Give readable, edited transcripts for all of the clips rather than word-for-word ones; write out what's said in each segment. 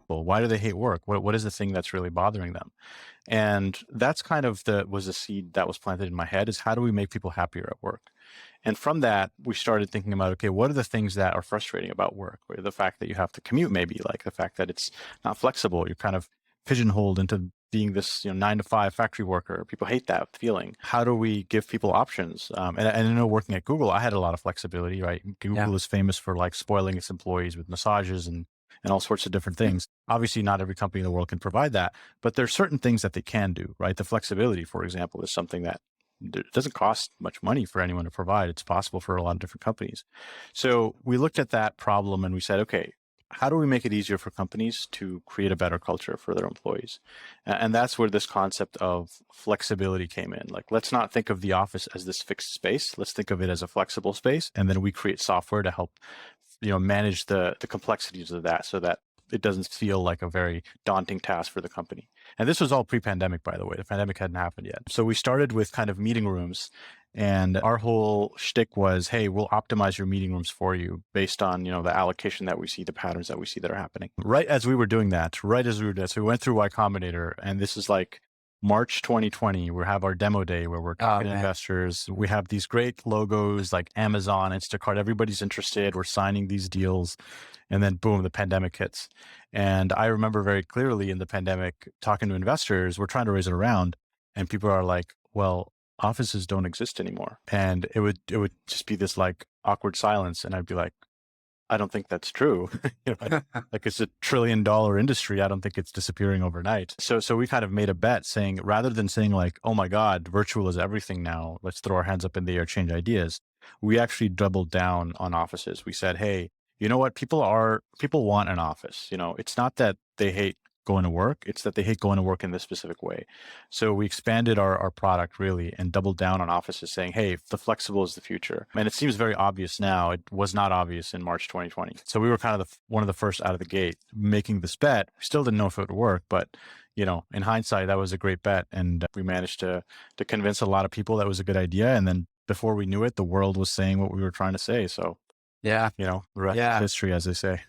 Well, why do they hate work? What is the thing that's really bothering them? And that's kind of was a seed that was planted in my head, is how do we make people happier at work? And from that, we started thinking about, okay, what are the things that are frustrating about work? Or the fact that you have to commute, maybe, like the fact that it's not flexible. You're kind of pigeonholed into being this, 9 to 5 factory worker. People hate that feeling. How do we give people options? And I know working at Google, I had a lot of flexibility, right? Yeah. Google is famous for like spoiling its employees with massages and all sorts of different things. Obviously, not every company in the world can provide that, but there's certain things that they can do, right? The flexibility, for example, is something that it doesn't cost much money for anyone to provide. It's possible for a lot of different companies. So we looked at that problem and we said, okay, how do we make it easier for companies to create a better culture for their employees? And that's where this concept of flexibility came in. Like, let's not think of the office as this fixed space. Let's think of it as a flexible space. And then we create software to help, manage the complexities of that so that it doesn't feel like a very daunting task for the company. And this was all pre-pandemic, by the way. The pandemic hadn't happened yet. So we started with kind of meeting rooms, and our whole shtick was, hey, we'll optimize your meeting rooms for you based on, the allocation that we see, the patterns that we see that are happening. Right as we were doing that, so we went through Y Combinator, and this is like March 2020, we have our demo day where we're Oh talking to man. investors. We have these great logos like Amazon, Instacart, everybody's interested. We're signing these deals. And then boom, the pandemic hits. And I remember very clearly in the pandemic talking to investors, we're trying to raise it around, and people are like, well, offices don't exist anymore. And it would just be this like awkward silence. And I'd be like, I don't think that's true. Like it's $1 trillion industry. I don't think it's disappearing overnight. So we kind of made a bet saying, rather than saying like, oh my God, virtual is everything now, let's throw our hands up in the air, change ideas. We actually doubled down on offices. We said, hey, you know what? People want an office. It's not that they hate going to work. It's that they hate going to work in this specific way. So we expanded our product really and doubled down on offices, saying, hey, the flexible is the future. And it seems very obvious now. It was not obvious in March 2020. So we were kind of one of the first out of the gate making this bet. We still didn't know if it would work, but in hindsight, that was a great bet. And we managed to convince a lot of people that was a good idea. And then before we knew it, the world was saying what we were trying to say. So, Yeah. the rest is Yeah. history, as they say.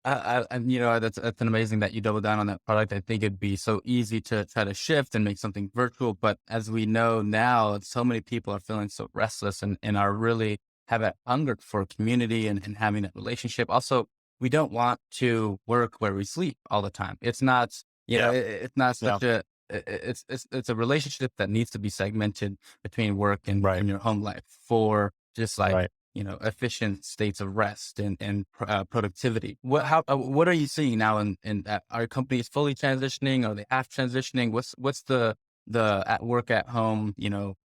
And that's an amazing that you double down on that product. I think it'd be so easy to try to shift and make something virtual, but as we know now, so many people are feeling so restless and are really have a hunger for community and having that relationship. Also, we don't want to work where we sleep all the time. It's not, Yeah. it's not Yeah. such a it's a relationship that needs to be segmented between work Right. and your home life for just like Right. efficient states of rest and productivity. What are you seeing now in are companies fully transitioning? Are they half transitioning? What's the at work at home,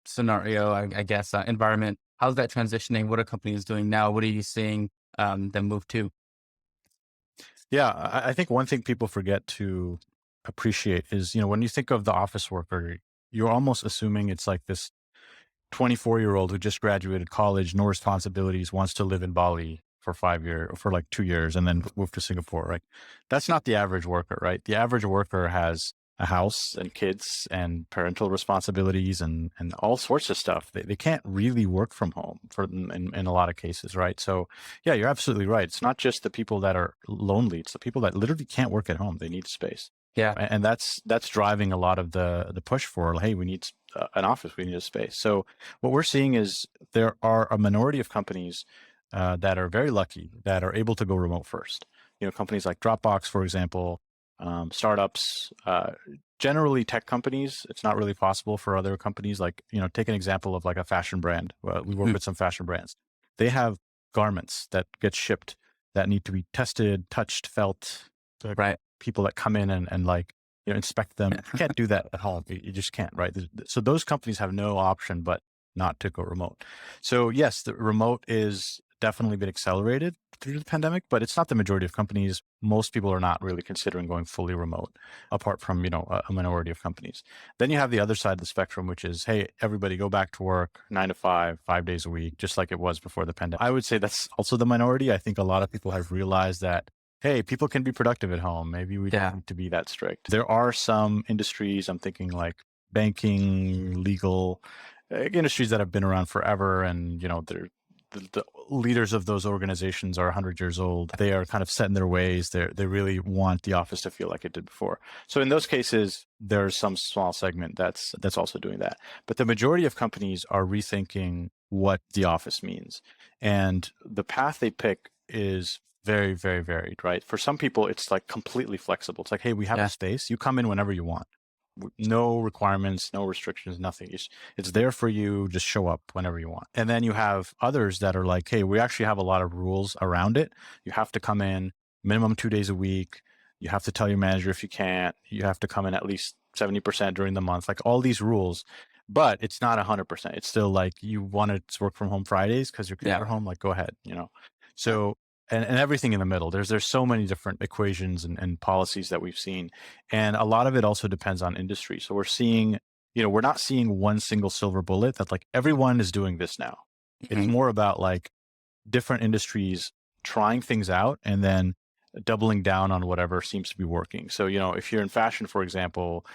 scenario, I guess, environment? How's that transitioning? What are companies doing now? What are you seeing, them move to? Yeah. I think one thing people forget to appreciate is, when you think of the office worker, you're almost assuming it's like this 24-year-old who just graduated college, no responsibilities, wants to live in Bali for 5 years, for like 2 years, and then move to Singapore, right? That's not the average worker, right? The average worker has a house and kids and parental responsibilities and all sorts of stuff. They can't really work from home in a lot of cases, right? So yeah, you're absolutely right. It's not just the people that are lonely. It's the people that literally can't work at home. They need space. Yeah. And that's driving a lot of the push for, hey, we need an office, we need a space. So what we're seeing is there are a minority of companies that are very lucky that are able to go remote first. Companies like Dropbox, for example, startups, generally tech companies. It's not really possible for other companies. Like, take an example of like a fashion brand. We work Hmm. with some fashion brands. They have garments that get shipped that need to be tested, touched, felt. Right. People that come in and like, inspect them. You can't do that at home. You just can't, right? So those companies have no option but not to go remote. So yes, the remote is definitely been accelerated through the pandemic, but it's not the majority of companies. Most people are not really considering going fully remote, apart from, a minority of companies. Then you have the other side of the spectrum, which is, hey, everybody go back to work 9 to 5, 5 days a week, just like it was before the pandemic. I would say that's also the minority. I think a lot of people have realized that, hey, people can be productive at home. Maybe we don't Yeah. need to be that strict. There are some industries, I'm thinking like banking, legal, industries that have been around forever, and they're the leaders of those organizations are 100 years old. They are kind of set in their ways. They really want the office to feel like it did before. So in those cases, there's some small segment that's also doing that. But the majority of companies are rethinking what the office means. And the path they pick is very, very varied, right? For some people, it's like completely flexible. It's like, hey, we have a Yeah. space. You come in whenever you want. No requirements, no restrictions, nothing. It's there for you. Just show up whenever you want. And then you have others that are like, hey, we actually have a lot of rules around it. You have to come in minimum 2 days a week. You have to tell your manager if you can't. You have to come in at least 70% during the month, like all these rules. But it's not 100%. It's still like you want to work from home Fridays because your kids Yeah. are home, like go ahead, So, and everything in the middle. There's so many different equations and policies that we've seen. And a lot of it also depends on industry. So we're seeing, we're not seeing one single silver bullet that like everyone is doing this now. It's Mhm. more about like different industries trying things out and then doubling down on whatever seems to be working. So, if you're in fashion, for example,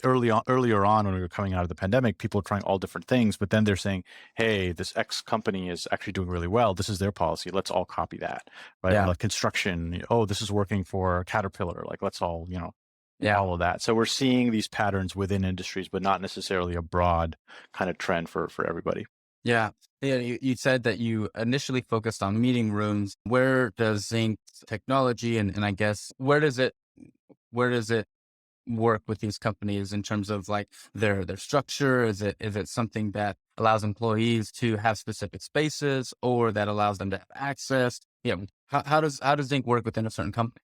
earlier on when we were coming out of the pandemic, people were trying all different things, but then they're saying, hey, this X company is actually doing really well. This is their policy. Let's all copy that. Right. Or Yeah. like construction. Oh, this is working for Caterpillar. Like, let's all, Yeah. follow that. So we're seeing these patterns within industries, but not necessarily a broad kind of trend for everybody. Yeah. Yeah. You said that you initially focused on meeting rooms. Where does Zynq's technology and I guess where does it work with these companies in terms of like their structure? Is it something that allows employees to have specific spaces or that allows them to have access? Yeah. How does Zynq work within a certain company?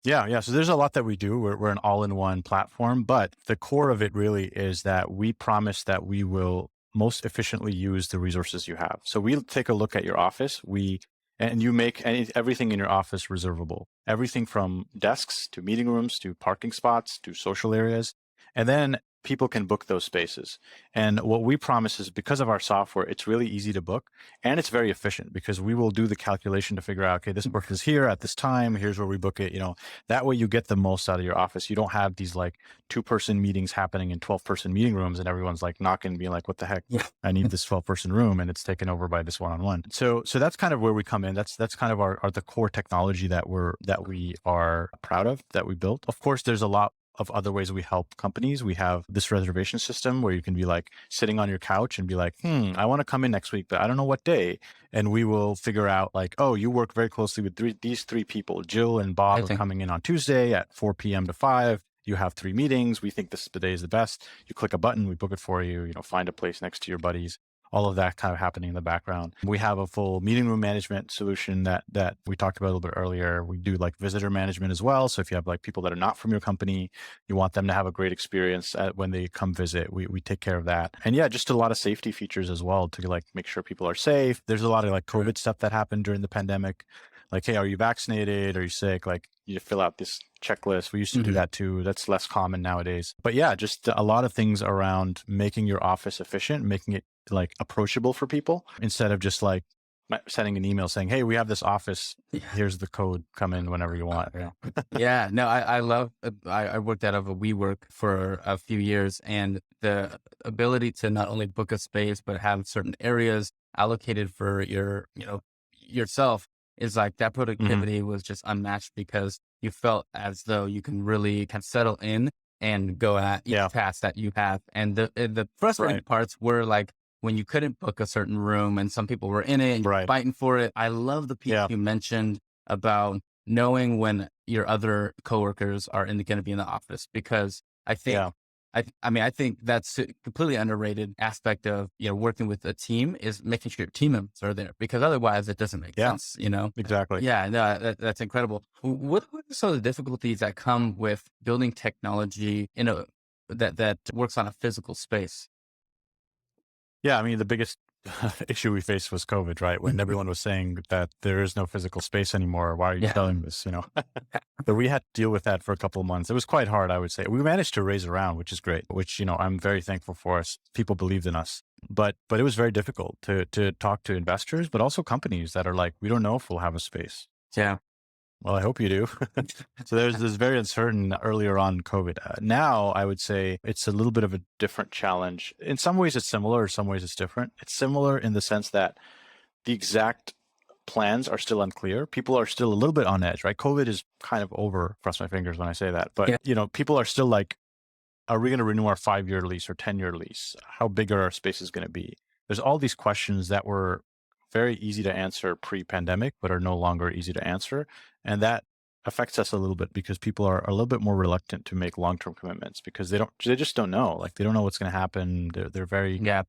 Yeah, yeah. So there's a lot that we do. We're an all-in-one platform, but the core of it really is that we promise that we will most efficiently use the resources you have. So we'll take a look at your office. And you make everything in your office reservable. Everything from desks to meeting rooms to parking spots to social areas. And then people can book those spaces. And what we promise is because of our software, it's really easy to book and it's very efficient because we will do the calculation to figure out, okay, this work is here at this time. Here's where we book it. That way you get the most out of your office. You don't have these like 2-person meetings happening in 12-person meeting rooms and everyone's like knocking, being like, what the heck? Yeah. I need this 12-person room and it's taken over by this one-on-one. So that's kind of where we come in. That's kind of our the core technology that we are proud of, that we built. Of course, there's a lot of other ways we help companies. We have this reservation system where you can be like sitting on your couch and be like, I want to come in next week, but I don't know what day. And we will figure out like, oh, you work very closely with these three people. Jill and I Bob are think. coming in on Tuesday at 4 p.m. to 5. You have 3 meetings. We think the day is the best. You click a button, we book it for you, find a place next to your buddies. All of that kind of happening in the background. We have a full meeting room management solution that we talked about a little bit earlier. We do like visitor management as well. So if you have like people that are not from your company, you want them to have a great experience when they come visit, we take care of that. And yeah, just a lot of safety features as well to like make sure people are safe. There's a lot of like COVID stuff that happened during the pandemic. Like, hey, are you vaccinated? Are you sick? Like you fill out this checklist. We used to do Mhm. that too. That's less common nowadays. But yeah, just a lot of things around making your office efficient, making it like approachable for people instead of just like sending an email saying, hey, we have this office. Yeah. Here's the code. Come in whenever you want. Yeah. Yeah. No, I love, I worked out of a WeWork for a few years and the ability to not only book a space, but have certain areas allocated for yourself is like that Hmm. productivity was just unmatched because you felt as though you can really kind of settle in and go at each Yeah. task that you have. And the frustrating Right. parts were like when you couldn't book a certain room and some people were in it and you're Right. fighting for it. I love the piece Yeah. you mentioned about knowing when your other coworkers are going to be in the office because I think Yeah. I think that's a completely underrated aspect of working with a team is making sure your team members are there because otherwise it doesn't make Yeah. sense, you know. Exactly. Yeah, no, that's incredible. What are some of the difficulties that come with building technology that works on a physical space? Yeah. I mean, the biggest issue we faced was COVID, right? When everyone was saying that there is no physical space anymore. Why are you Yeah, telling this? So we had to deal with that for a couple of months. It was quite hard, I would say. We managed to raise around, which is great, which, I'm very thankful for us. People believed in us. But it was very difficult to talk to investors, but also companies that are like, we don't know if we'll have a space. yeah. Well, I hope you do. So there's this very uncertain earlier on COVID. Now I would say it's a little bit of a different challenge. In some ways it's similar, in some ways it's different. It's similar in the sense that the exact plans are still unclear. People are still a little bit on edge, right? COVID is kind of over, cross my fingers when I say that. But, Yeah. people are still like, are we going to renew our 5-year lease or 10-year lease? How big are our spaces going to be? There's all these questions that were very easy to answer pre-pandemic, but are no longer easy to answer. And that affects us a little bit because people are a little bit more reluctant to make long-term commitments because they just don't know. Like they don't know what's going to happen. They're very Yeah.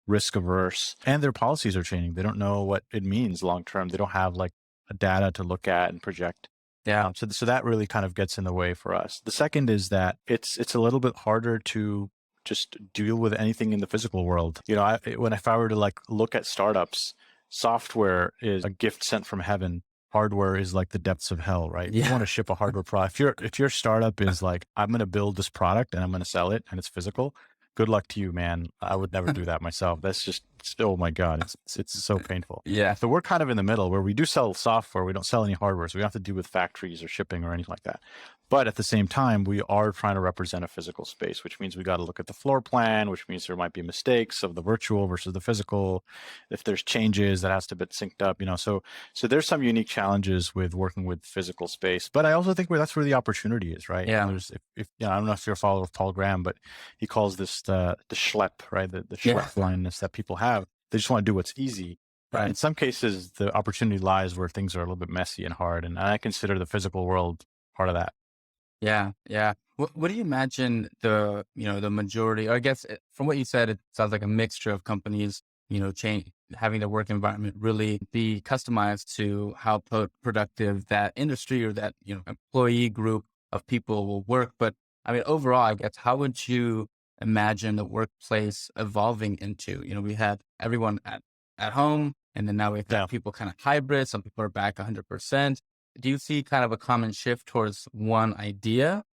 risk averse and their policies are changing. They don't know what it means long-term. They don't have like a data to look at and project. Yeah. So that really kind of gets in the way for us. The second is that it's a little bit harder to just deal with anything in the physical world. If I were to like look at startups, software is a gift sent from heaven. Hardware is like the depths of hell, right? If you Yeah. want to ship a hardware product, if your startup is like, I'm going to build this product and I'm going to sell it and it's physical, good luck to you, man. I would never do that myself. That's just, oh my God, it's so painful. Yeah. So we're kind of in the middle where we do sell software. We don't sell any hardware. So we don't have to deal with factories or shipping or anything like that. But at the same time, we are trying to represent a physical space, which means we got to look at the floor plan, which means there might be mistakes of the virtual versus the physical. If there's changes, that has to be synced up, So there's some unique challenges with working with physical space. But I also think that's where the opportunity is, right? Yeah. There's, if I don't know if you're a follower of Paul Graham, but he calls this the schlep, right? The Yeah. schlep blindness that people have. They just want to do what's easy. Right. In some cases, the opportunity lies where things are a little bit messy and hard. And I consider the physical world part of that. Yeah, yeah. What do you imagine the majority, or I guess from what you said, it sounds like a mixture of companies, change, having the work environment really be customized to how productive that industry or that, employee group of people will work. But I mean, overall, I guess, how would you imagine the workplace evolving into? We had everyone at home, and then now we've Yeah. got people kind of hybrid. Some people are back 100%. Do you see kind of a common shift towards one idea?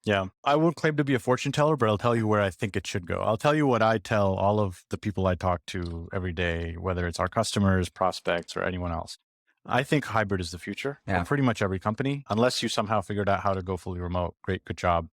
Yeah. I won't claim to be a fortune teller, but I'll tell you where I think it should go. I'll tell you what I tell all of the people I talk to every day, whether it's our customers, prospects, or anyone else. I think hybrid is the future Yeah. for pretty much every company, unless you somehow figured out how to go fully remote. Great, good job.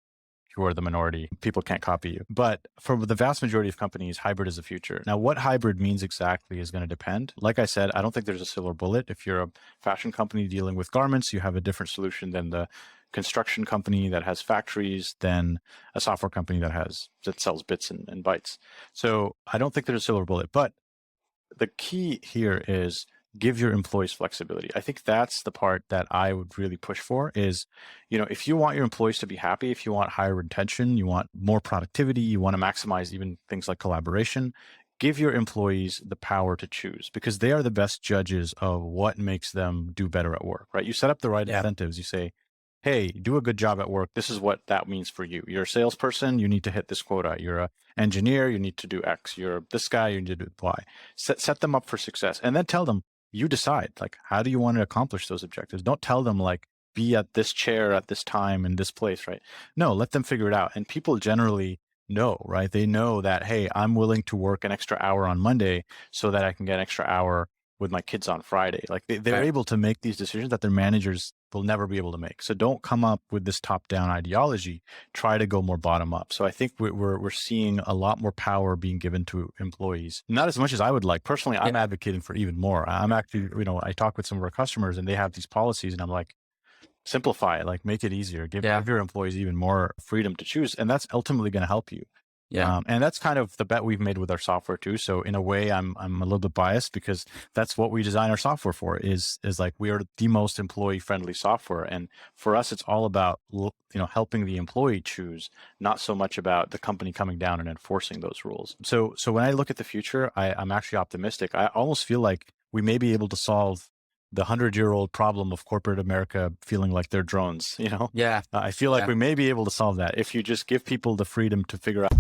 You are the minority. People can't copy you. But for the vast majority of companies, hybrid is the future. Now, what hybrid means exactly is going to depend. Like I said, I don't think there's a silver bullet. If you're a fashion company dealing with garments, you have a different solution than the construction company that has factories, than a software company that sells bits and bytes. So I don't think there's a silver bullet. But the key here is give your employees flexibility. I think that's the part that I would really push for is, if you want your employees to be happy, if you want higher retention, you want more productivity, you want to maximize even things like collaboration, give your employees the power to choose because they are the best judges of what makes them do better at work, right? You set up the right Yeah. incentives. You say, hey, do a good job at work. This is what that means for you. You're a salesperson, you need to hit this quota. You're an engineer, you need to do X. You're this guy, you need to do Y. Set them up for success and then tell them, you decide, like, how do you want to accomplish those objectives? Don't tell them like, be at this chair at this time in this place, right? No, let them figure it out. And people generally know, right? They know that, hey, I'm willing to work an extra hour on Monday so that I can get an extra hour with my kids on Friday. Like they're Right. able to make these decisions that their managers will never be able to make. So don't come up with this top-down ideology. Try to go more bottom up. So I think we're seeing a lot more power being given to employees. Not as much as I would like. Personally, I'm advocating for even more. I'm actually, I talk with some of our customers and they have these policies and I'm like, simplify it, like make it easier. Give your employees even more freedom to choose. And that's ultimately going to help you. Yeah. And that's kind of the bet we've made with our software too. So in a way, I'm a little bit biased because that's what we design our software for is like we are the most employee friendly software. And for us, it's all about, helping the employee choose, not so much about the company coming down and enforcing those rules. So when I look at the future, I'm actually optimistic. I almost feel like we may be able to solve the 100-year-old problem of corporate America feeling like they're drones, Yeah. I feel like we may be able to solve that if you just give people the freedom to figure out